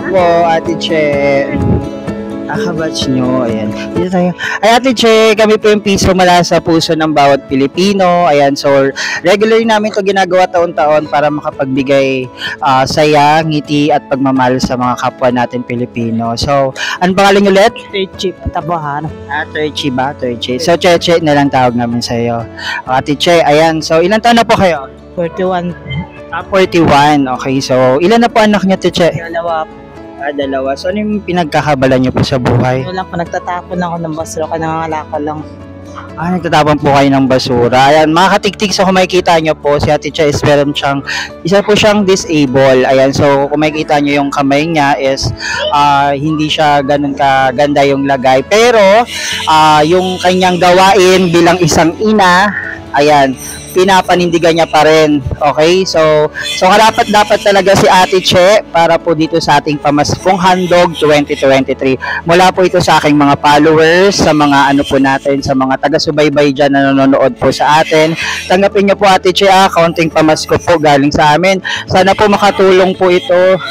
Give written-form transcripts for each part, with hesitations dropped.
po, Ate Che. Akabatch nyo, ayan. Dito tayo. Ay, Ate Che, kami po yung piso mula sa puso ng bawat Pilipino. Ayan, so regularly namin to ginagawa taon-taon para makapagbigay saya, ngiti at pagmamahal sa mga kapwa natin Pilipino. So, ano pangalan nyo ulit? Terchi Tabahan. Terchi ba? Terchi. So, Che na lang tawag namin sa iyo. Ate Che, ayan. So, ilan taon na po kayo? 41. 41. Okay, so ilan na po anak niyo, Che? Dalawa. Dalawa. So, ano yung pinagkakabalan niyo po sa buhay? Wala pa, nagtatapon ako ng basura, nangangalakal lang. Nagtatapon po kayo ng basura. Ayan, mga katiktik, so kung makikita nyo po, si Ate Che is meron siyang, isa po siyang disable. Ayan, so kung makikita nyo yung kamay niya is, hindi siya ganun kaganda yung lagay. Pero, yung kanyang gawain bilang isang ina, ayan, pinapanindigan niya pa rin. Okay? So dapat talaga si Ate Che para po dito sa ating Pamaskong Handog 2023. Mula po ito sa aking mga followers, sa mga ano po natin, sa mga taga-subaybay dyan na nanonood po sa atin. Tanggapin niyo po, Ate Che, kaunting pamasko po galing sa amin. Sana po makatulong po ito.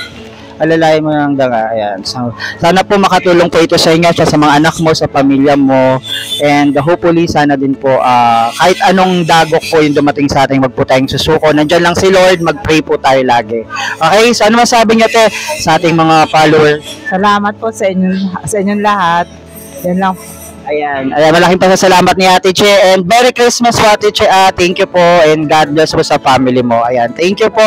Alalayan mo ng danga. Ayan. So, sana po makatulong po ito sa inyo, sa mga anak mo, sa pamilya mo. And hopefully, sana din po, kahit anong dagok po yung dumating sa ating, wag po tayong susuko. Nandyan lang si Lord, mag-pray po tayo lagi. Okay? So, ano masabi niyo, Te, sa ating mga followers? Salamat po sa inyong lahat. Yan lang. Ayan. Malaking pasasalamat ni Ate Che. And Merry Christmas po, Ate Che. Thank you po. And God bless po sa family mo. Ayan. Thank you po.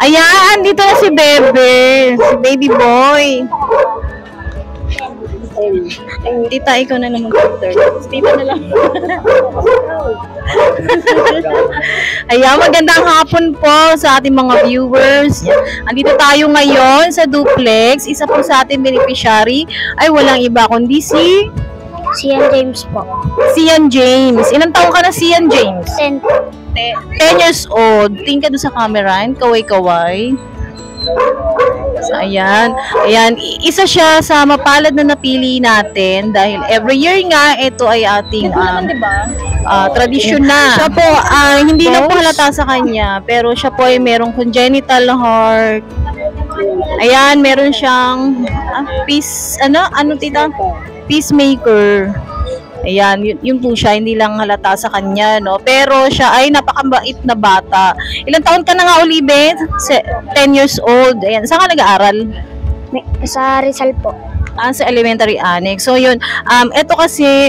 Ayan, dito na si Bebe, si baby boy. Tita, ikaw na naman mag-turn. Tita na lang. Ayan, magandang hapon po sa ating mga viewers. Andito tayo ngayon sa duplex. Isa po sa ating beneficiary ay walang iba kundi si Sian James po. Sian James. Ilang taong ka na, Sian James? 10. 10 years old. Tingin ka doon sa camera, kaway-kaway. So, ayan. Ayan, isa siya sa mapalad na napili natin dahil every year nga, ito ay ating tradisyon na. Siya po, hindi lang po halata sa kanya, pero siya po ay merong congenital heart. Ayan, meron siyang peacemaker. Ayan, yun po siya, hindi lang halata sa kanya, no? Pero siya ay napakabait na bata. Ilang taon ka na nga, Olive? 10 years old. Ayan, saan ka nag-aaral? Sa Rizal po. Sa elementary annex. So yun, ito kasi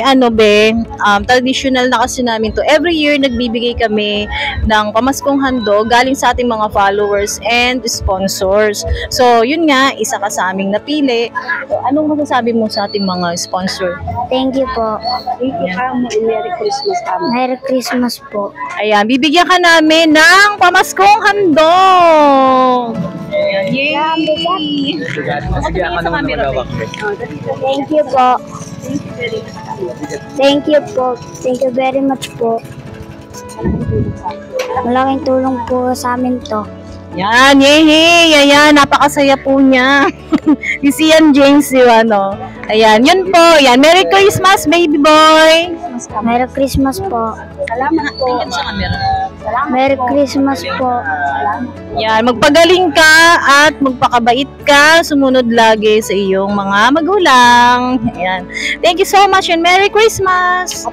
traditional na kasi namin to. Every year nagbibigay kami ng pamaskong handog galing sa ating mga followers and sponsors. So yun nga, isa ka sa aming napili. So, anong masasabi mo sa ating mga sponsor? Thank you po. Thank you, Merry Christmas. Merry Christmas po. Ayan, bibigyan ka namin ng pamaskong handog. Yay! Thank you po. Thank you po. Thank you very much po. Malaking tulong po sa amin to. Yan, yay! Ayan, napakasaya po niya. Si Sian James, Ayan, yun po. Ayan, Merry Christmas, baby boy! Merry Christmas po. Salamat po. Merry Christmas po. Yan, magpagaling ka at magpakabait ka. Sumunod lagi sa iyong mga magulang. Ayan. Thank you so much and Merry Christmas!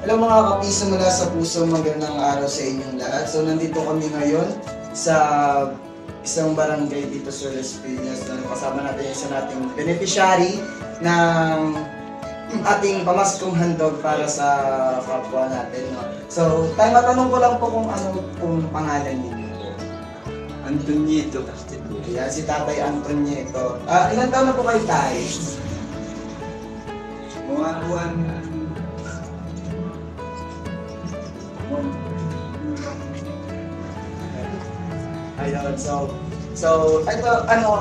Hello mga kapiso mula sa puso, magandang araw sa inyong lahat. So nandito kami ngayon sa isang barangay dito sa Las Piñas na kasama natin isa nating beneficiary ng ating pamaskong handog para sa kapwa natin. No? So, matanong ko lang po kung ano pong pangalan ninyo. Antonieta Castelo. Yan, si Tatay Antonieta. Ilan taon na po kayo tayo? Buwan. Ayun, so ito,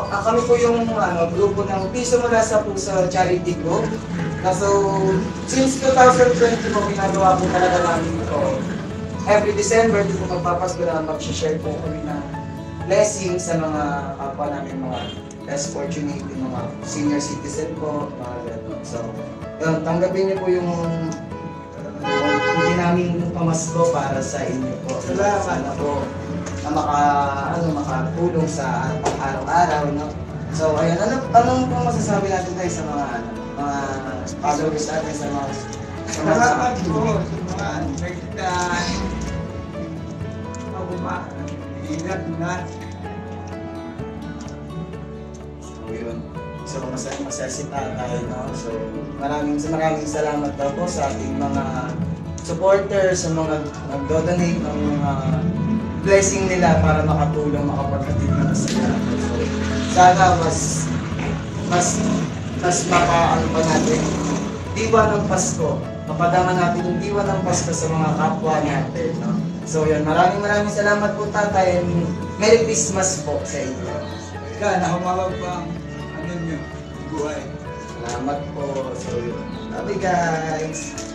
kami po yung grupo ng Piso Mula sa Puso Charity Group. So, since 2020 po, ginagawa po talaga namin ito. Every December, dito magpapasko na mag-share po kami ng blessings sa mga kapwa namin, mga less fortunate, mga senior citizen po, mga ganun. So, tanggapin niyo po yung hindi namin pamasko para sa inyo po. Sana po na makatulong sa araw-araw, no? So, ayun, anong po masasabi natin tayo sa mga followers natin, sa mga Salamat po sa mga ingat na. So, yun. So, masaya si tatay, no? So, maraming salamat daw po sa ating mga supporters, sa mga nag-donate ng mga blessing nila para makatulong, makapaghatid na sa kanila. So, sana mas makaano pa natin diwa ng Pasko. Mapadama natin yung diwa ng Pasko sa mga kapwa natin, no? So, yun. Maraming salamat po, tatay. Merry Christmas po sa inyo. Sana humawag pa ang buhay. Salamat po. So, yun. Bye guys.